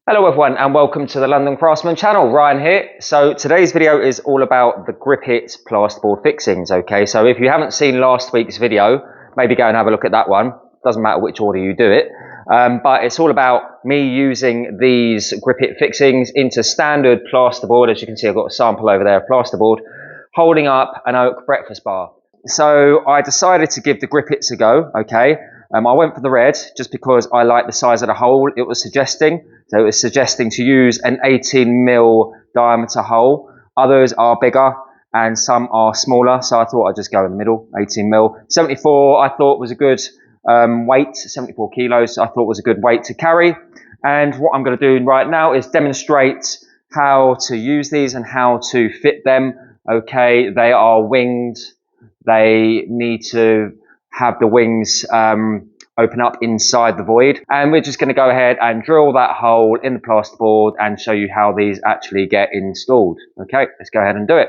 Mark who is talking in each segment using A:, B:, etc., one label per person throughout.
A: Hello everyone and welcome to the London Craftsman channel. Ryan here. So today's video is all about the GRIPIT plasterboard fixings. Okay, so if you haven't seen last week's video, maybe go and have a look at that one. Doesn't matter which order you do it, but it's all about me using these GRIPIT fixings into standard plasterboard. As you can see, I've got a sample over there of plasterboard holding up an oak breakfast bar. So I decided to give the GRIPITs a go. Okay, I went for the red just because I like the size of the hole it was suggesting. So it was suggesting to use an 18mm diameter hole. Others are bigger and some are smaller. So I thought I'd just go in the middle, 18mm. 74 I thought was a good weight, 74 kilos I thought was a good weight to carry. And what I'm going to do right now is demonstrate how to use these and how to fit them. Okay, they are winged. They need to have the wings open up inside the void, and we're just going to go ahead and drill that hole in the plasterboard and show you how these actually get installed. Okay, let's go ahead and do it.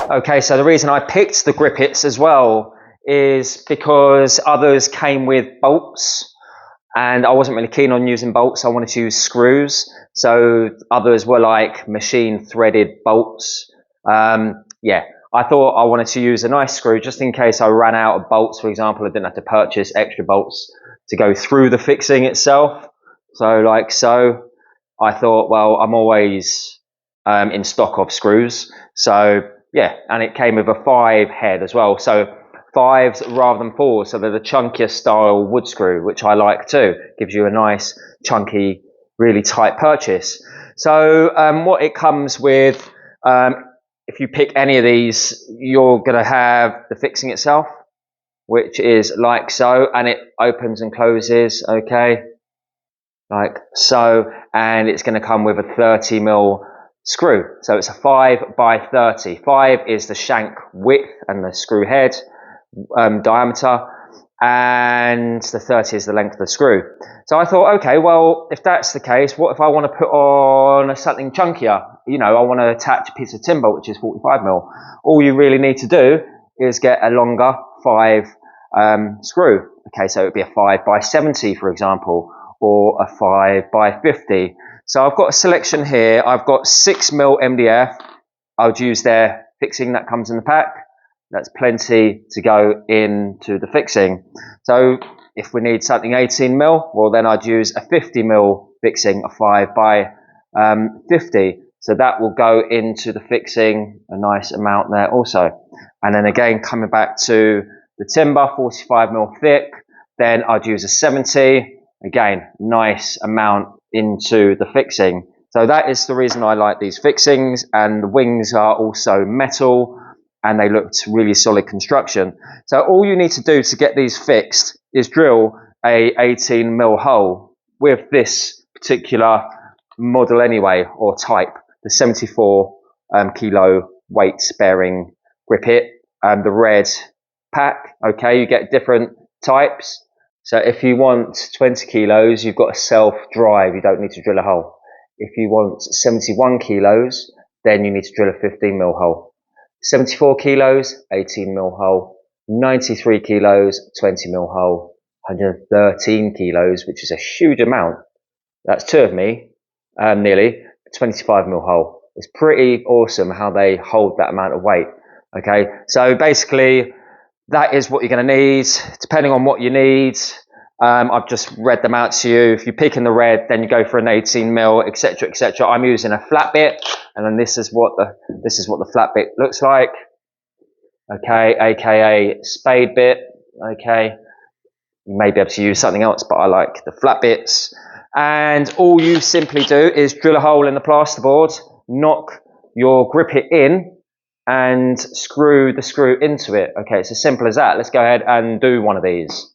A: Okay, so the reason I picked the GRIPITs as well is because others came with bolts and I wasn't really keen on using bolts. I wanted to use screws. So others were like machine threaded bolts. Yeah, I thought I wanted to use a nice screw just in case I ran out of bolts, for example. I didn't have to purchase extra bolts to go through the fixing itself. So like so, I thought, well, I'm always in stock of screws. So yeah, and it came with a 5 head as well. So 5s rather than 4s, so they're the chunkier style wood screw, which I like too. Gives you a nice chunky, really tight purchase. So what it comes with, if you pick any of these, you're going to have the fixing itself, which is like so, and it opens and closes, okay, like so, and it's going to come with a 30mm screw. So it's a 5x30. 5 is the shank width and the screw head diameter, and the 30 is the length of the screw. So I thought, okay, well, if that's the case, what if I want to put on something chunkier? You know, I want to attach a piece of timber, which is 45mm. All you really need to do is get a longer 5 screw. Okay, so it would be a 5x70, for example, or a 5x50. So I've got a selection here. I've got 6mm MDF. I would use their fixing that comes in the pack. That's plenty to go into the fixing. So if we need something 18mm, well then I'd use a 50mm fixing, a 5x50. So that will go into the fixing, a nice amount there also. And then again, coming back to the timber, 45mm thick, then I'd use a 70. Again, nice amount into the fixing. So that is the reason I like these fixings, and the wings are also metal, and they looked really solid construction. So all you need to do to get these fixed is drill a 18mm hole with this particular model anyway, or type, the 74 kilo weight bearing GRIPIT, the red pack. Okay, you get different types. So if you want 20 kilos, you've got a self-drive, you don't need to drill a hole. If you want 71 kilos, then you need to drill a 15mm hole. 74 kilos, 18mm hole. 93 kilos, 20mm hole. 113 kilos, which is a huge amount. That's 2 of me, nearly, 25mm hole. It's pretty awesome how they hold that amount of weight. Okay, so basically, that is what you're going to need, depending on what you need. I've just read them out to you. If you pick in the red, then you go for an 18mm, etc., etc. I'm using a flat bit, and then this is what the flat bit looks like. Okay, aka spade bit. Okay, you may be able to use something else, but I like the flat bits. And all you simply do is drill a hole in the plasterboard, knock your GRIPIT in, and screw the screw into it. Okay, it's as simple as that. Let's go ahead and do one of these.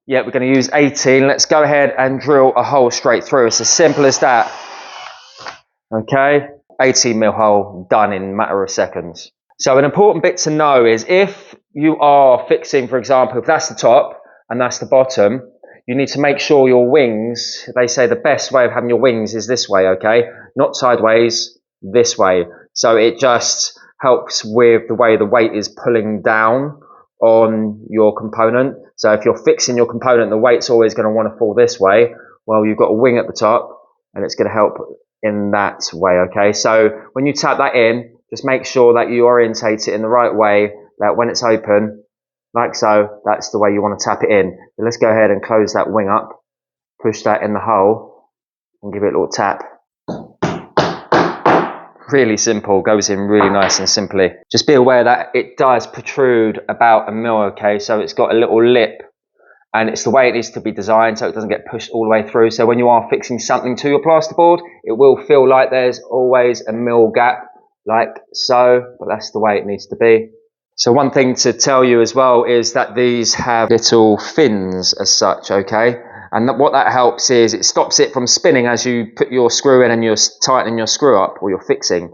A: Yeah, we're going to use 18. Let's go ahead and drill a hole straight through. It's as simple as that. Okay, 18mm hole done in a matter of seconds. So an important bit to know is if you are fixing, for example, if that's the top and that's the bottom, you need to make sure your wings, they say the best way of having your wings is this way, okay? Not sideways, this way. So it just helps with the way the weight is pulling down on your component. So if you're fixing your component, the weight's always going to want to fall this way. Well, you've got a wing at the top, and it's going to help in that way, okay? So when you tap that in, just make sure that you orientate it in the right way, that when it's open, like so, that's the way you want to tap it in. But let's go ahead and close that wing up, push that in the hole, and give it a little tap. Really simple, goes in really nice and simply. Just be aware that it does protrude about 1 mil, okay? So it's got a little lip, and it's the way it needs to be designed so it doesn't get pushed all the way through. So when you are fixing something to your plasterboard, it will feel like there's always 1 mil gap, like so, but that's the way it needs to be. So one thing to tell you as well is that these have little fins as such, okay? And what that helps is it stops it from spinning as you put your screw in and you're tightening your screw up or you're fixing.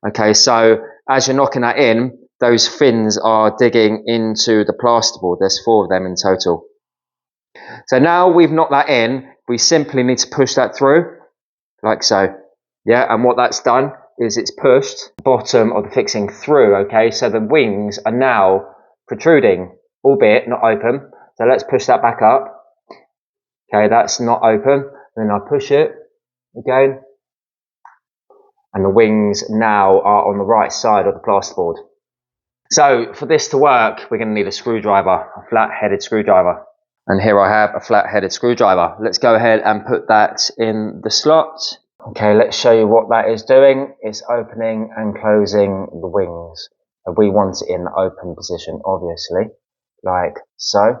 A: Okay, so as you're knocking that in, those fins are digging into the plasterboard. There's 4 of them in total. So now we've knocked that in, we simply need to push that through, like so. Yeah, and what that's done is it's pushed the bottom of the fixing through, okay? So the wings are now protruding, albeit not open. So let's push that back up. Okay, that's not open. Then I push it again. And the wings now are on the right side of the plasterboard. So for this to work, we're going to need a screwdriver, a flat-headed screwdriver. And here I have a flat-headed screwdriver. Let's go ahead and put that in the slot. Okay, let's show you what that is doing. It's opening and closing the wings. And we want it in the open position, obviously, like so.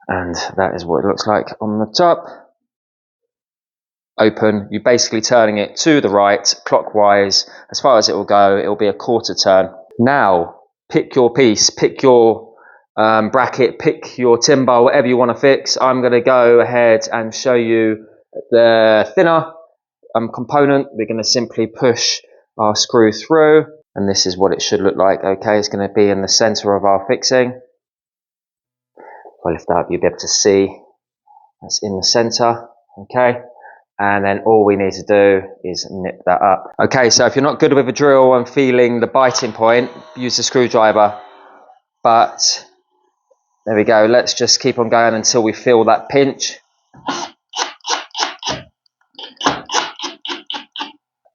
A: And that is what it looks like on the top. Open, you're basically turning it to the right, clockwise. As far as it will go, it will be a quarter turn. Now, pick your piece, pick your bracket, pick your timber, whatever you want to fix. I'm going to go ahead and show you the thinner component. We're going to simply push our screw through, and this is what it should look like. Okay, it's going to be in the center of our fixing. If I lift that up, you'll be able to see that's in the center. Okay, and then all we need to do is nip that up. Okay, so if you're not good with a drill and feeling the biting point, use a screwdriver. But there we go, let's just keep on going until we feel that pinch.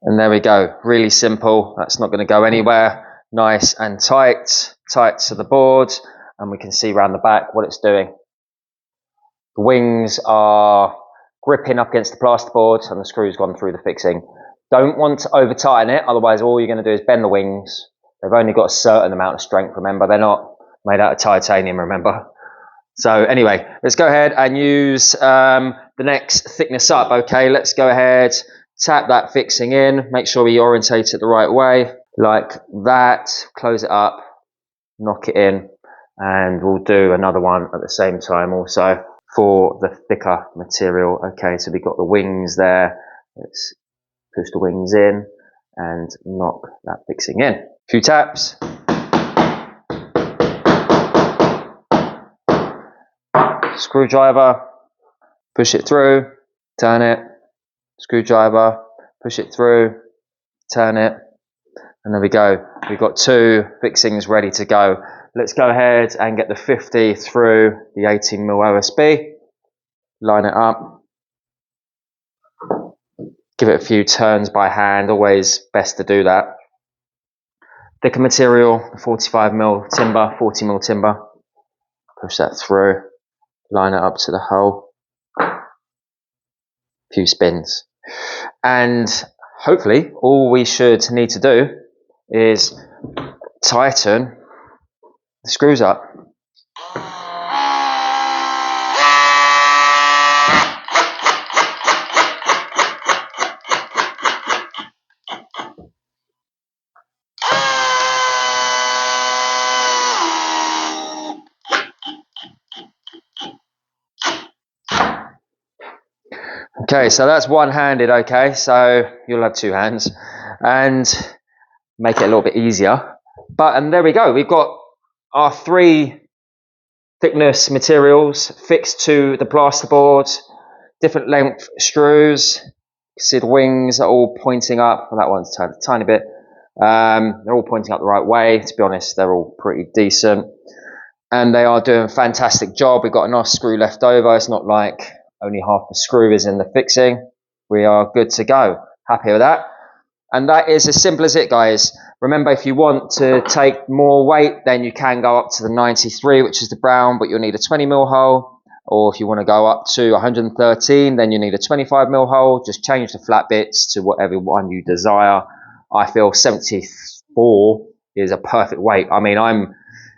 A: And there we go, really simple. That's not going to go anywhere. Nice and tight, tight to the board. And we can see around the back what it's doing. The wings are gripping up against the plasterboard and the screw's gone through the fixing. Don't want to over tighten it, otherwise all you're going to do is bend the wings. They've only got a certain amount of strength, remember. They're not made out of titanium, remember. So anyway, let's go ahead and use the next thickness up. Okay, let's go ahead, tap that fixing in, make sure we orientate it the right way, like that, close it up, knock it in, and we'll do another one at the same time also for the thicker material. Okay, so we've got the wings there. Let's push the wings in and knock that fixing in. A few taps. Screwdriver, push it through, turn it, screwdriver, push it through, turn it, and there we go. We've got 2 fixings ready to go. Let's go ahead and get the 50 through the 18mm OSB, line it up, give it a few turns by hand, always best to do that. Thicker material, 45mm timber, 40mm timber, push that through. Line it up to the hole, few spins, and hopefully all we should need to do is tighten the screws up. Okay, so that's one-handed, okay, so you'll have 2 hands, and make it a little bit easier. And there we go, we've got our 3 thickness materials fixed to the plasterboard, different length screws, See the wings are all pointing up. Well, that one's turned a tiny bit. They're all pointing up the right way. To be honest, they're all pretty decent. And they are doing a fantastic job. We've got enough screw left over. It's not like only half the screw is in the fixing. We are good to go. Happy with that. And that is as simple as it, guys. Remember, if you want to take more weight, then you can go up to the 93, which is the brown, but you'll need a 20mm hole. Or if you want to go up to 113, then you need a 25mm hole. Just change the flat bits to whatever one you desire. I feel 74 is a perfect weight. I mean, I'm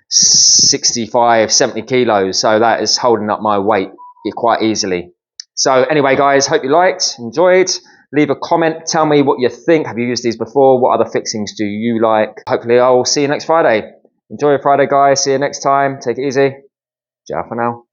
A: 65, 70 kilos, so that is holding up my weight quite easily. So anyway, guys, hope you liked, enjoyed. Leave a comment, tell me what you think. Have you used these before? What other fixings do you like? Hopefully I'll see you next Friday. Enjoy your Friday, guys. See you next time. Take it easy. Ciao for now.